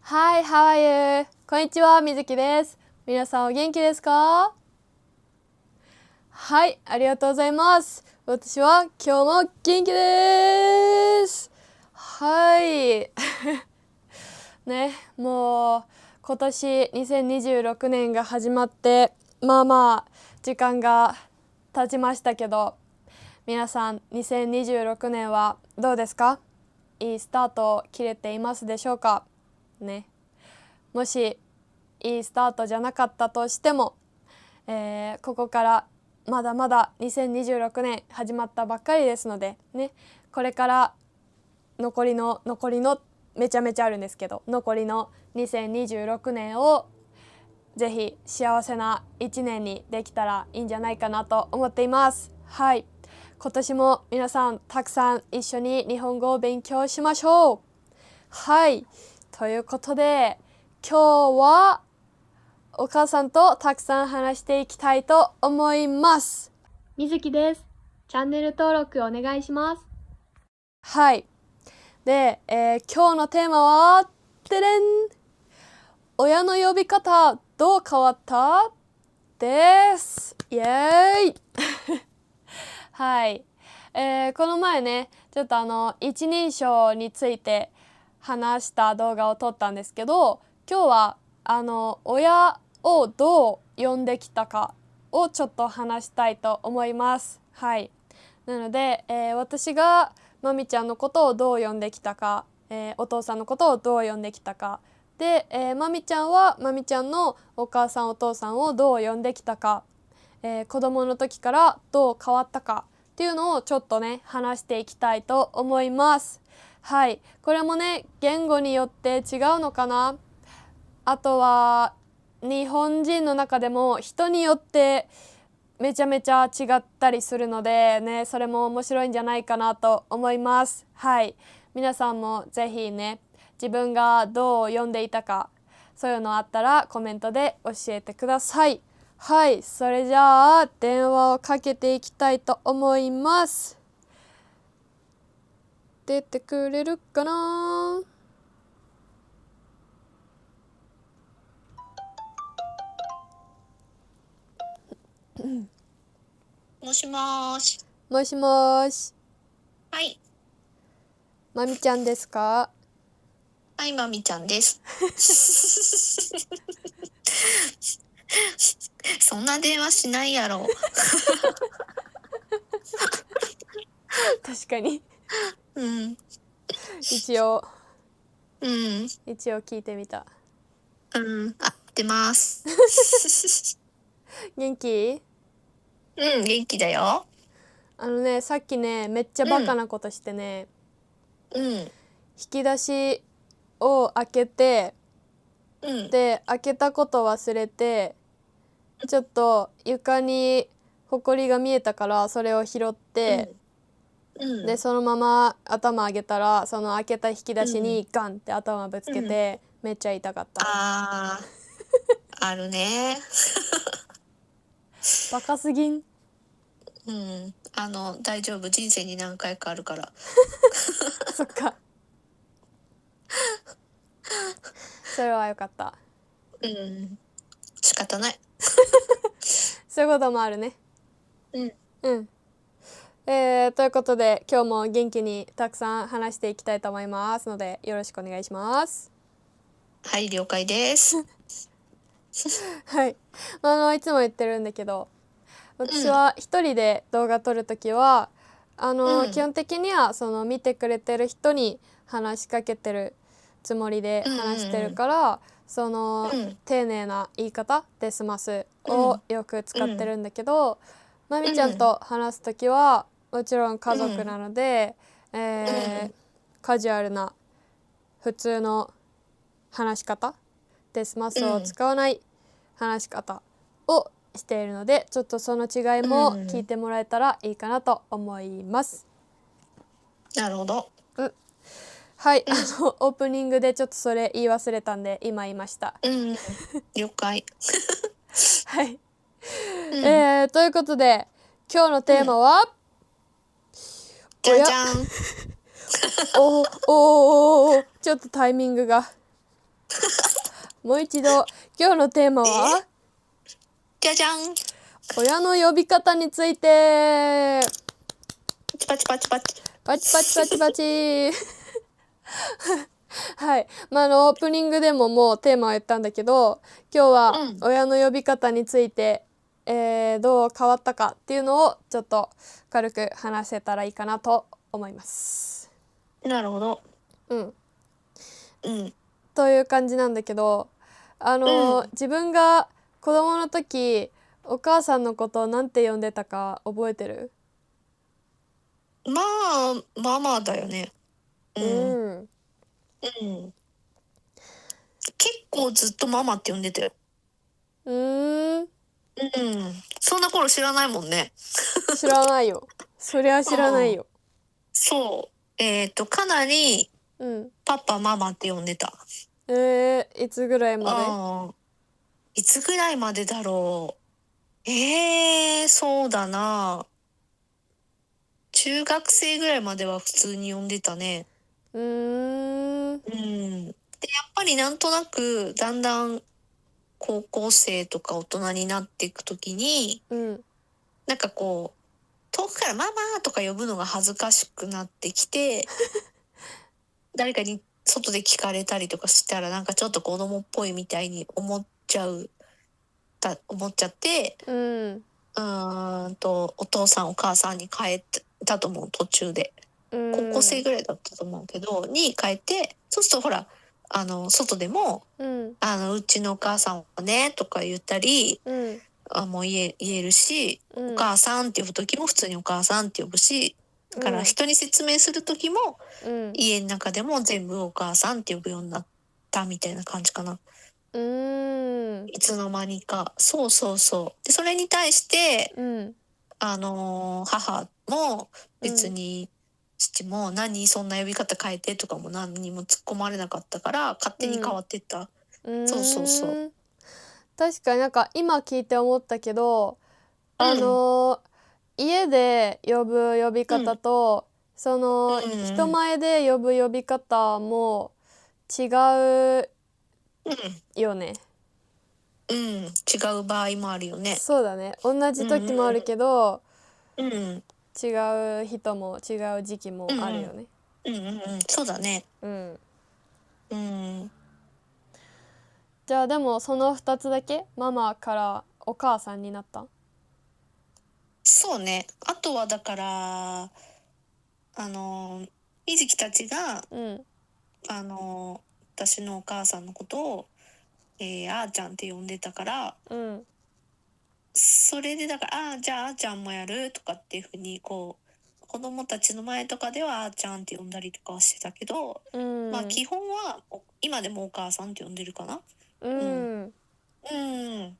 Hi, how are you? こんにちは、みずきです。皆さんお元気ですか？はい、ありがとうございます。私は今日も元気です。はい。ね、もう今年2026年が始まって、時間が経ちましたけど、皆さん2026年はどうですか？いいスタートを切れていますでしょうか？ね。もしいいスタートじゃなかったとしても、ここからまだまだ2026年始まったばっかりですのでね、これから残りのめちゃめちゃあるんですけど、残りの2026年をぜひ幸せな1年にできたらいいんじゃないかなと思っています。はい、今年も皆さんたくさん一緒に日本語を勉強しましょう。はい、ということで今日はお母さんとたくさん話していきたいと思います。みずきです。チャンネル登録お願いします。はい。で、今日のテーマは、てれん、親の呼び方どう変わったです。イエーイはい。この前ね、ちょっと一人称について話した動画を撮ったんですけど、今日は親をどう呼んできたかをちょっと話したいと思います。はい。なので、私がまみちゃんのことをどう呼んできたか、お父さんのことをどう呼んできたかで、まみちゃんはまみちゃんのお母さんお父さんをどう呼んできたか、子供の時からどう変わったかっていうのをちょっとね話していきたいと思います。はい、これもね言語によって違うのかな。あとは日本人の中でも人によってめちゃめちゃ違ったりするのでね、それも面白いんじゃないかなと思います。はい、皆さんもぜひね自分がどう読んでいたか、そういうのあったらコメントで教えてください。はい、それじゃあ電話をかけていきたいと思います。出てくれるかな？もしもーし。もしもーし、はい。まみちゃんですか？はい、まみちゃんです。そんな電話しないやろ。確かにうん。一応うん。聞いてみた。うん。合ってます。元気？うん、元気だよ。さっきねめっちゃバカなことしてね、うん。引き出しを開けて、うん。で開けたこと忘れて、ちょっと床にほこりが見えたからそれを拾って、でそのまま頭上げたらその開けた引き出しにガンって頭ぶつけて、めっちゃ痛かった。あー、あるね。バカすぎん？うん。大丈夫。人生に何回かあるから。そっかそれはよかった。うん。仕方ない。そういうこともあるね。うん。ということで今日も元気にたくさん話していきたいと思いますのでよろしくお願いします。はい、了解です。はい、いつも言ってるんだけど、私は一人で動画撮るときは基本的にはその見てくれてる人に話しかけてるつもりで話してるから、その丁寧な言い方で済ますをよく使ってるんだけど、まみちゃんと話すときはもちろん家族なので、カジュアルな普通の話し方で済ますを使わない話し方をしているので、ちょっとその違いも聞いてもらえたらいいかなと思います。なるほど。はい、オープニングでちょっとそれ言い忘れたんで今言いました。了解。はい、ということで今日のテーマは、じゃじゃん。おちょっとタイミングがもう一度今日のテーマはじゃじゃん。親の呼び方について。パチパチパチパチ。パチパチパチパチはい、オープニングでももうテーマは言ったんだけど、今日は親の呼び方について、どう変わったかっていうのをちょっと軽く話せたらいいかなと思います。なるほど。うん。うん。という感じなんだけど、自分が子供の時お母さんのことをなんて呼んでたか覚えてる？まあママだよね。うん。結構ずっとママって呼んでたよ。そんな頃知らないもんね。知らないよ。そりゃ知らないよ。そう。かなりパパママって呼んでた。いつぐらいまで？いつぐらいまでだろう。そうだな。中学生ぐらいまでは普通に呼んでたね。で、やっぱりなんとなくだんだん高校生とか大人になっていくときに、なんかこう遠くからママとか呼ぶのが恥ずかしくなってきて誰かに外で聞かれたりとかしたらなんかちょっと子供っぽいみたいに思っちゃって、お父さんお母さんに変えたと思う。途中で高校生ぐらいだったと思うけどに変えて、そうするとほら外でも、うちのお母さんはねとか言ったり、もう言えるし、お母さんって呼ぶ時も普通にお母さんって呼ぶし、だから人に説明する時も、家の中でも全部お母さんって呼ぶようになったみたいな感じかな。いつの間にか。そうそうそう。でそれに対して、母も別に、父も何そんな呼び方変えてとかも何にも突っ込まれなかったから勝手に変わってった。そうそうそう。確かになんか今聞いて思ったけど、家で呼ぶ呼び方と、その人前で呼ぶ呼び方も違うよね。違う場合もあるよね。そうだね。同じ時もあるけど、違う人も違う時期もあるよね。そうだね。じゃあでもその2つだけママからお母さんになった？そうね。あとはだからみずきたちが、私のお母さんのことを、あーちゃんって呼んでたから、それでだからじゃああーちゃんもやるとかっていうふうにこう子供たちの前とかではあーちゃんって呼んだりとかはしてたけど、まあ基本は今でもお母さんって呼んでるかな。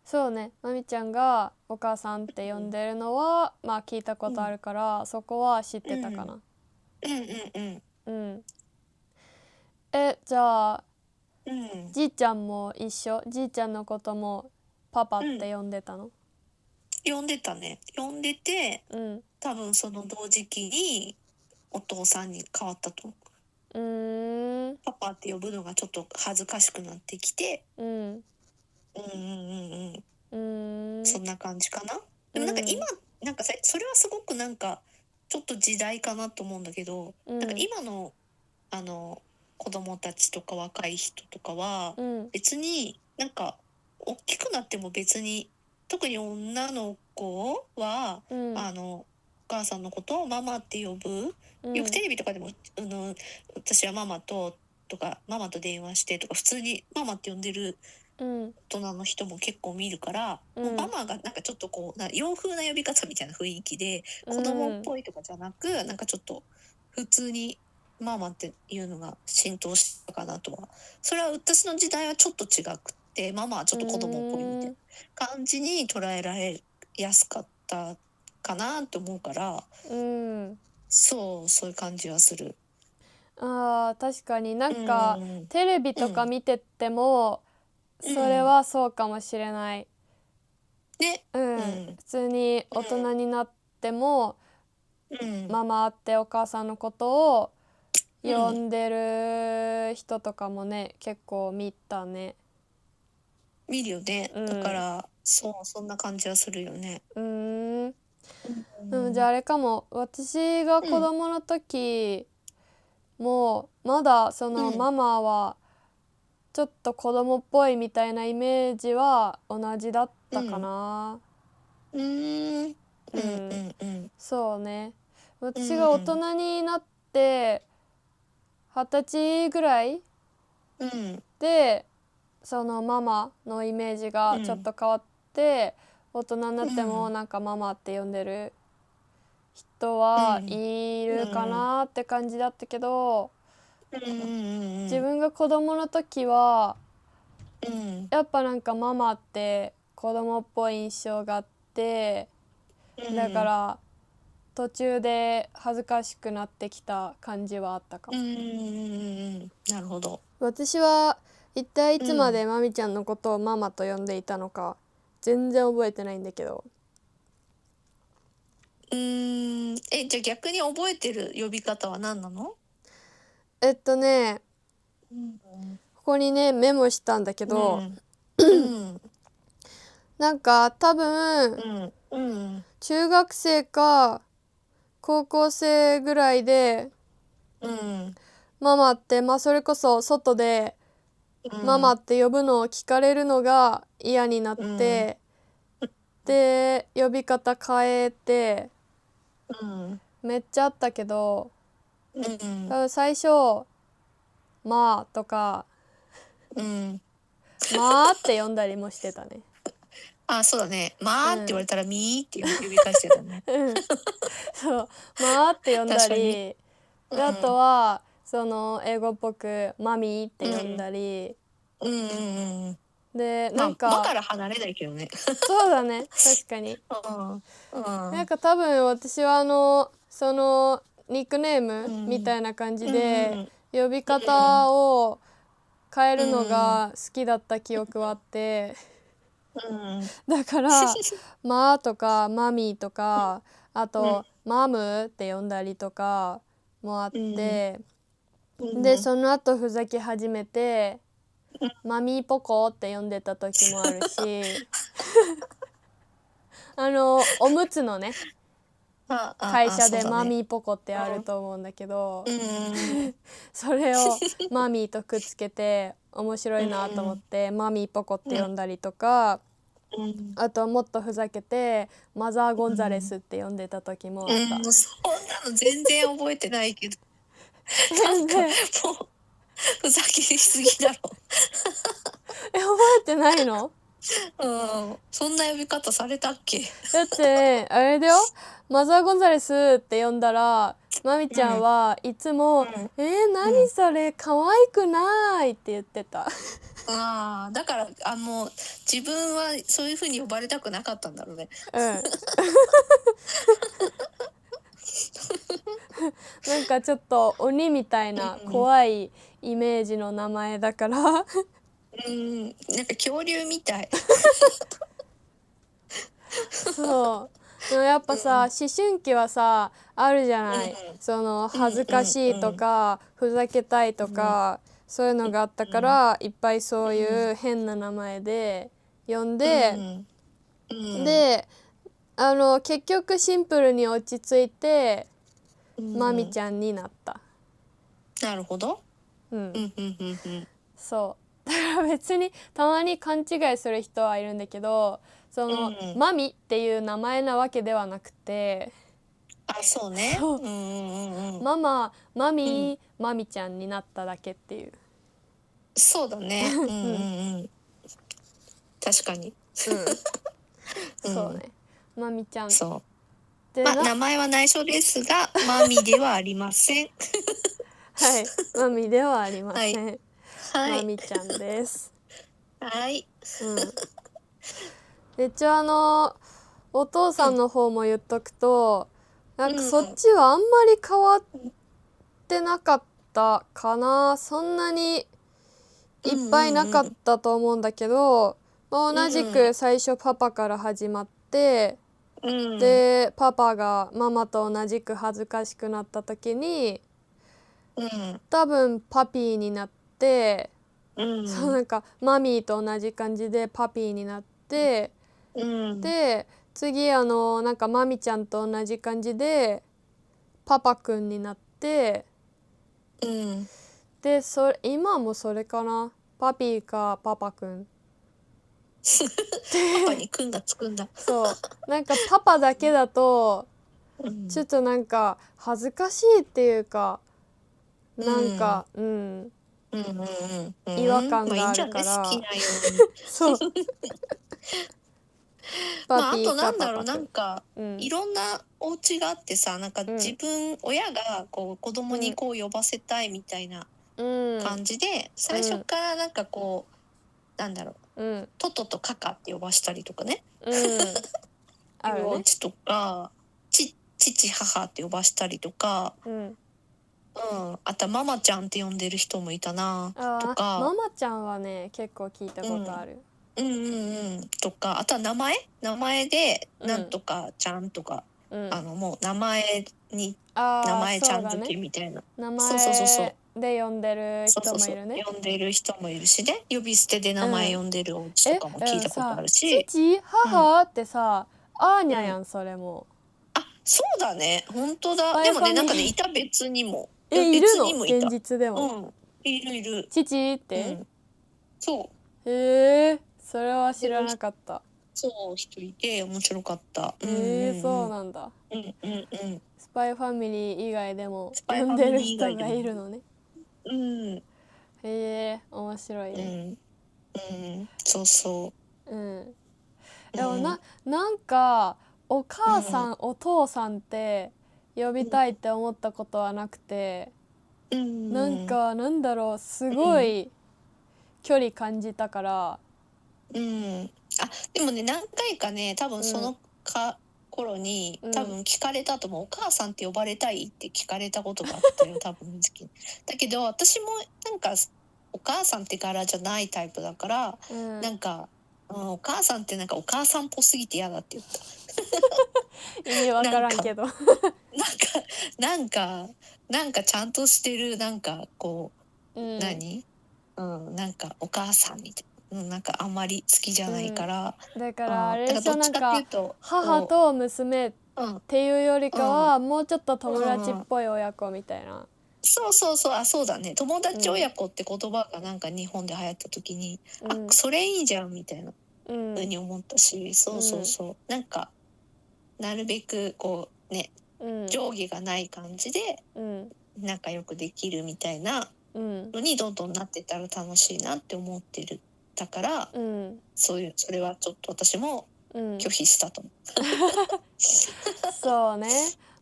そうね、まみちゃんがお母さんって呼んでるのは、まあ聞いたことあるから、そこは知ってたかな。じゃあ、じいちゃんも一緒？じいちゃんのこともパパって呼んでたの？呼んでたね。呼んでて、多分その同時期にお父さんに変わったと思う。パパって呼ぶのがちょっと恥ずかしくなってきて、そんな感じかな。でもなんか今、なんかそれはすごくなんかちょっと時代かなと思うんだけど、なんか今の子供たちとか若い人とかは、別になんか大きくなっても別に特に女の子は、お母さんのことをママって呼ぶ。よくテレビとかでも私はママとかママと電話してとか普通にママって呼んでる大人の人も結構見るから、もうママがなんかちょっとこう洋風な呼び方みたいな雰囲気で、子供っぽいとかじゃなく、なんかちょっと普通にママっていうのが浸透したかなとは。それは私の時代はちょっと違くて、ママはちょっと子供っぽいみたいな感じに捉えられやすかったかなと思うから、そういう感じはする。確かになんかテレビとか見てても、それはそうかもしれない。普通に大人になっても、ママってお母さんのことを呼んでる人とかもね結構見たね。見るよね。だからそんな感じはするよね。じゃああれかも、私が子供の時もまだそのママはちょっと子供っぽいみたいなイメージは同じだったかな。そうね。私が大人になって20歳ぐらいでそのママのイメージがちょっと変わって、大人になってもなんかママって呼んでる人はいるかなって感じだったけど、自分が子供の時はやっぱなんかママって子供っぽい印象があって、だから途中で恥ずかしくなってきた感じはあったかも。なるほど。私は一体いつまでまみちゃんのことをママと呼んでいたのか全然覚えてないんだけど。じゃあ逆に覚えてる呼び方は何なの？ここにねメモしたんだけど、なんか多分、中学生か高校生ぐらいで、ママって、それこそ外でママって呼ぶのを聞かれるのが嫌になって、で呼び方変えて、めっちゃあったけど、多分最初「まあ」とか「まあ」って呼んだりもしてたね。あ、そうだね。まあって言われたらみーって呼び返してたね。そう「まあ」って呼んだり、であとはその英語っぽく「マミー」って呼んだり、でなんか、から離れないけどね。そうだね、確かに。なんか多分私はそのニックネームみたいな感じで呼び方を変えるのが好きだった記憶はあって、だから「まあ」とか「マミー」とか、あと「マム」って呼んだりとかもあって、でその後ふざけ始めて「マミーポコ」って呼んでた時もあるしおむつのね会社でマミーポコってあると思うんだけど、それをマミーとくっつけて面白いなと思ってマミーポコって呼んだりとか、あともっとふざけてマザー・ゴンザレスって呼んでた時もあった。そんなの全然覚えてないけど。なんかもうふざけすぎだろ。覚えてないの？そんな呼び方されたっけ？だってあれだよ、マザー・ゴンザレスって呼んだらまみちゃんはいつも「何それ可愛くない」って言ってた。だからもう自分はそういう風に呼ばれたくなかったんだろうね。なんかちょっと鬼みたいな怖いイメージの名前だからなんか恐竜みたい。そうでもやっぱさ、思春期はさあるじゃない、その恥ずかしいとか、ふざけたいとか、そういうのがあったから、いっぱいそういう変な名前で呼んで、で結局シンプルに落ち着いて、まみちゃんになった。なるほど。そうだから別にたまに勘違いする人はいるんだけど、その、マミっていう名前なわけではなくて、そうね。ママ、マミ、マミちゃんになっただけっていう。そうだね。確かに。そうね。マミちゃん。そう。名前は内緒ですが、マミではありません。はい、マミではありません。マミちゃんです。はい。で一応お父さんの方も言っとくと、なんかそっちはあんまり変わってなかったかな。そんなにいっぱいなかったと思うんだけど、同じく最初パパから始まって、でパパがママと同じく恥ずかしくなった時にうん多分パピーになって、うんそうなんかマミーと同じ感じでパピーになって、うんで次なんかマミちゃんと同じ感じでパパくんになって、うんで今もそれかな、パピーかパパくん。パパにくんがつくんだ。そうなんかパパだけだとうんちょっとなんか恥ずかしいっていうか、なんかうんうん違和まあいい感があるんじゃない、好きからなように。そうパまああとピーかなんだろう、パパくん。なんかうんいろんなお家があってさ、なんかうん親がこう子供にこう呼ばせたいみたいなうん感じで、最初からなんかこうなんだろう、うんトトとカカって呼ばしたりとかね、うんあいうるね。お家とか、父母って呼ばしたりとか、うんあとはママちゃんって呼んでる人もいたなとか、ママちゃんはね結構聞いたことある。とか、あとは名前でなんうんとかちゃんとか、うんもう名前ちゃん付そうだね、けみたいな。名そうそうそうそう。前で呼んでるそうそうそう。人もいるね。呼んでる人もいるしね。呼び捨てで名前呼んでるお家とかも聞いたことあさ、るし。父うん。母ってさ、アーニャうん。やんそれも。あ、そうだね。本当だ。スパイフでもね、なんかね、ァミリーいた別にも。いる別にの現もいた。実でも。うん。いるいる。父って。うん。そへえ、それはう。でも、知らなかった。一人で面白かった。そうなんだ。うん。スパイファミリー以外でもスパイファ呼んでるミリー以人が外でも。いるのね。うん。へえ、面白いね。うん。そうそうん。う。でもうん。なんかおう母さん。んお父さんって呼びたいって思ったことはなくて、うなんん。かなんだろう、すうん。ごい距離感じたから。うん。あ、でもね、何回かね、多分うん頃に、多うん分聞かれたと思う。お母さんって呼ばれたいって聞かれたことがあったよ、多分水木。だけど、私もなんか、お母さんって柄じゃないタイプだから、うんなんか、お母さんってなんかお母さんっぽすぎて嫌だって言った。意味わなんか、からんけどなんか、なんかちゃんとしてる、なんかこう、うん何なんかお母さんみたいな、なんかあんまり好きじゃないかうんら、だからあれでしだからどっちかっていょ、なんかうと、母と娘っうんていうよりかうんはもうちょっと友達っうんぽい親子みたいな。そうそうそう、あ、そうだね。友達うん親子って言葉がなんか日本で流行った時に、あ、うんそれいいじゃんみたいなうん風に思ったし、そうそううんそう。なんか、なるべくこうね、うん上下がない感じでうん仲良くできるみたいなうんのにどんどんなってったら楽しいなって思ってる。だから、うんそれはちょっと私もうん拒否したと思そうね。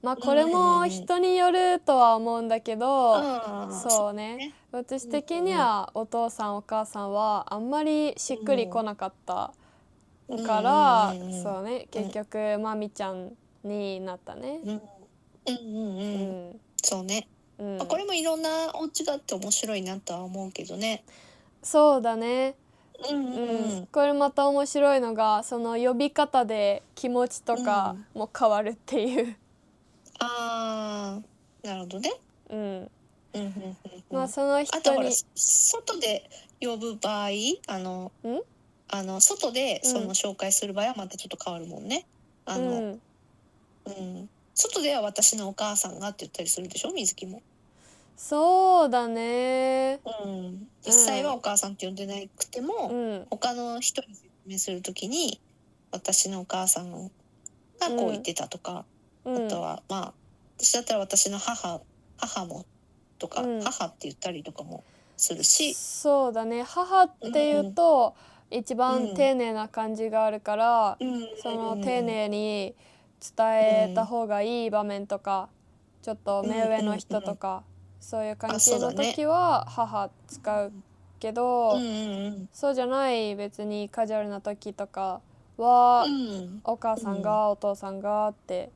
まあう。これも人によるとは思うんだけど、そそうね。うね。私的にはお父さんお母さんはあんまりしっくりこなかったから、そうね。結局まみちゃんになったね。うん。そうね。まあ、これもいろんなお家があって面白いなとは思うけどね。そうだね。うん。これまた面白いのがその呼び方で気持ちとかも変わるっていう。ああ、なるほどね。まあそのあとほら、人に外で呼ぶ場合、外でその紹介する場合はまたちょっと変わるもんね。外では私のお母さんがって言ったりするでしょ、水木も。そうだね。実際はお母さんって呼んでなくても、他の人に説明するときに私のお母さんがこう言ってたとか、あとはまあ私だったら私の母もとか、母って言ったりとかもするし、そうだね。母っていうと一番丁寧な感じがあるから、その丁寧に伝えた方がいい場面とか、ちょっと目上の人とか、そういう関係の時は母使うけど、そうじゃない別にカジュアルな時とかは、お母さんがお父さんがって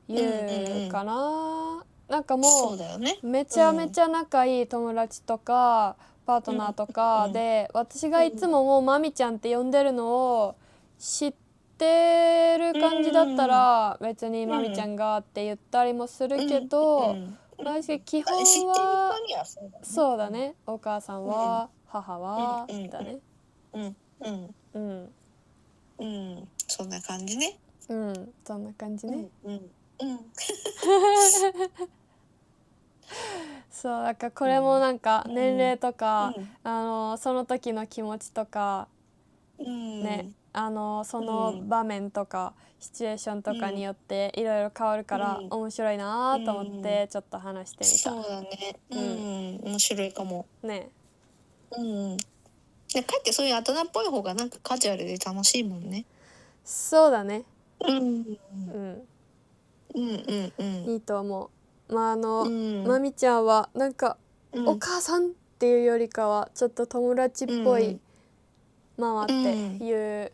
言うかな。なんかもうめちゃめちゃ仲いい友達とかパートナーとかで、私がいつももうマミちゃんって呼んでるのを知ってる感じだったら別にマミちゃんがって言ったりもするけど、私基本知ってるは人にはそうだね。そうだね、お母さんは、母は、うんうんだね。うんうんそんな感じね。そんな感じね。そうだからこれもなんか年齢とか、その時の気持ちとかね、その場面とかシチュエーションとかによっていろいろ変わるから面白いなと思ってちょっと話してみた。そうだね。面白いかも。ね。でかえってそういう大人っぽい方がなんかカジュアルで楽しいもんね。そうだね。いいと思う。まみちゃんはなんか、お母さんっていうよりかはちょっと友達っぽいママっていう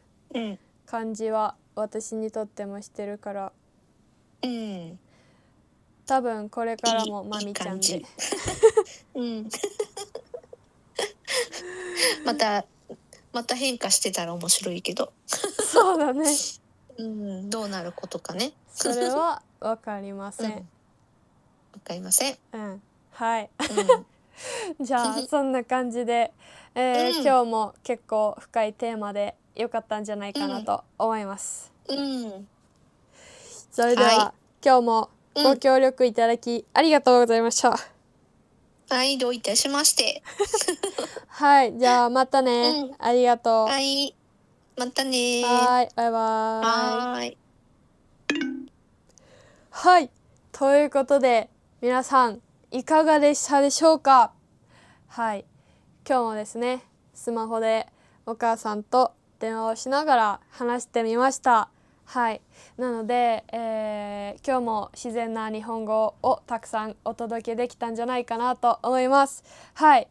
感じは私にとってもしてるから、多分これからもまみちゃんでまた変化してたら面白いけど。そうだね。どうなることかね。それは分かりません。わかりません。はい。じゃあそんな感じで、今日も結構深いテーマで良かったんじゃないかなと思います。それでは、今日もご協力いただきありがとうございました。はい、どういたしまして。はい、じゃあまたね。ありがとう。はい、またね。はい、バイバイ。はい、ということで皆さんいかがでしたでしょうか。はい、今日もですね、スマホでお母さんと電話をしながら話してみました。はい、なので、今日も自然な日本語をたくさんお届けできたんじゃないかなと思います。はい、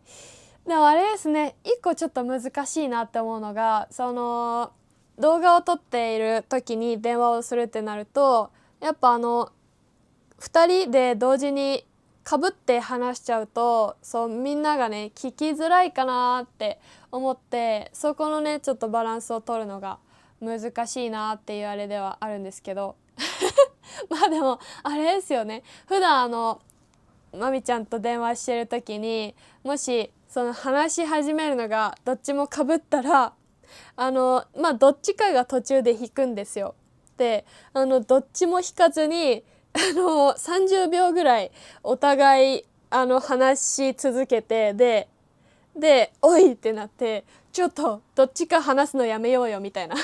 でもあれですね、一個ちょっと難しいなって思うのが、その動画を撮っている時に電話をするってなると、やっぱ2人で同時にかぶって話しちゃうと、そうみんながね聞きづらいかなって思って、そこのねちょっとバランスを取るのが難しいなっていうあれではあるんですけどまあでもあれですよね、普段まみちゃんと電話してる時にもしその話し始めるのがどっちもかぶったらまあどっちかが途中で引くんですよ。でどっちも引かずに30秒ぐらいお互い話し続けて、でおいってなって、ちょっとどっちか話すのやめようよみたいな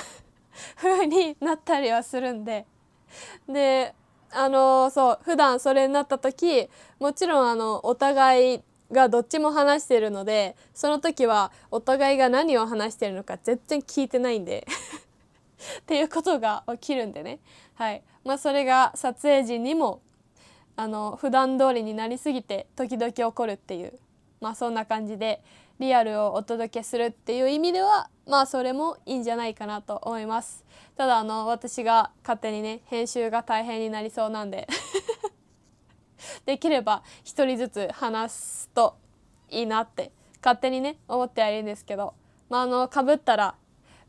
風になったりはするんで、そう普段それになった時、もちろんお互いがどっちも話してるので、その時はお互いが何を話してるのか全然聞いてないんでっていうことが起きるんでね。はい、それが撮影時にも普段通りになりすぎて時々起こるっていう、そんな感じでリアルをお届けするっていう意味ではそれもいいんじゃないかなと思います。ただ私が勝手にね編集が大変になりそうなんでできれば一人ずつ話すといいなって勝手にね思ってはいるんですけど、かぶったら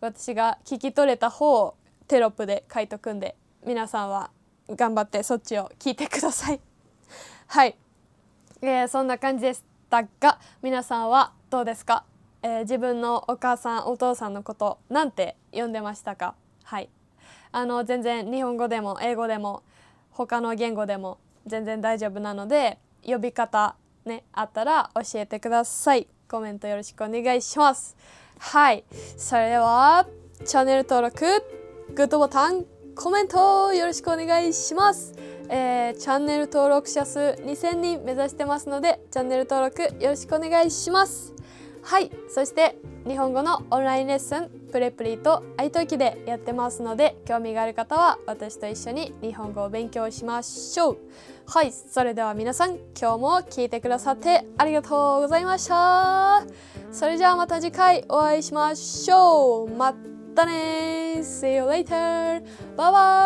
私が聞き取れた方をテロップで書いとくんで、皆さんは頑張ってそっちを聞いてください。はい、そんな感じでしたが、皆さんはどうですか。自分のお母さんお父さんのことなんて呼んでましたか。はい、全然日本語でも英語でも他の言語でも全然大丈夫なので、呼び方ねあったら教えてください。コメントよろしくお願いします。はい、それではチャンネル登録、グッドボタン、コメントよろしくお願いします。チャンネル登録者数2000人目指してますので、チャンネル登録よろしくお願いします。はい、そして日本語のオンラインレッスンプレプリとiTalkiでやってますので、興味がある方は私と一緒に日本語を勉強しましょう。はい、それでは皆さん今日も聞いてくださってありがとうございました。それじゃあまた次回お会いしましょう。またね。See you later. Bye bye.